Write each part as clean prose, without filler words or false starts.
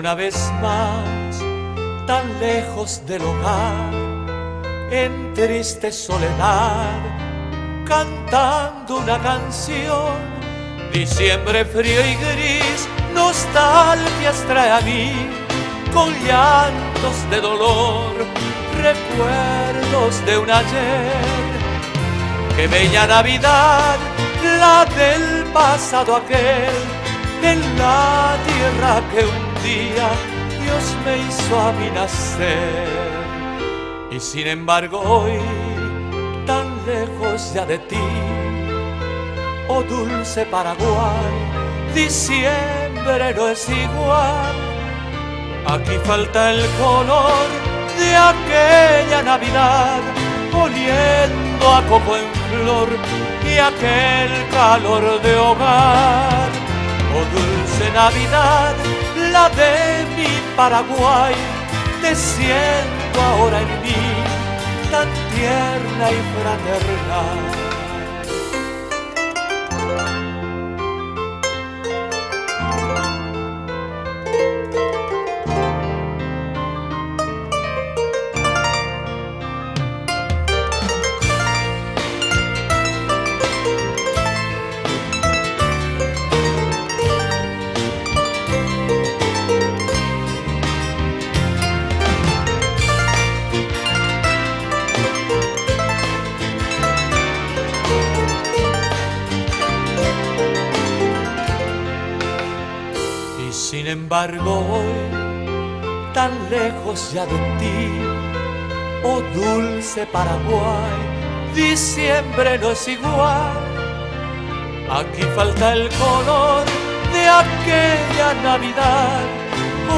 una vez más, tan lejos del hogar, en triste soledad, cantando una canción. Diciembre frío y gris, nostalgias trae a mí, con llantos de dolor, recuerdos de un ayer. Qué bella Navidad, la del pasado aquel, en la tierra que un día Dios me hizo a mí nacer. Y sin embargo hoy, tan lejos ya de ti, oh dulce Paraguay, diciembre no es igual. Aquí falta el color de aquella Navidad, oliendo a coco en flor y aquel calor de hogar. Oh dulce Navidad, la de mi Paraguay, te siento ahora en mí, tan tierna y fraternal. Sin embargo hoy, tan lejos ya de ti, oh dulce Paraguay, diciembre no es igual. Aquí falta el color de aquella Navidad,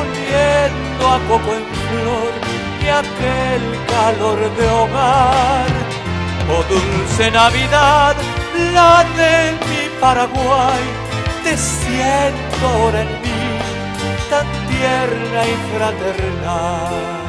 oliendo a coco en flor y aquel calor de hogar. Oh dulce Navidad, la de mi Paraguay, te siento ahora en mí, tan tierna y fraternal.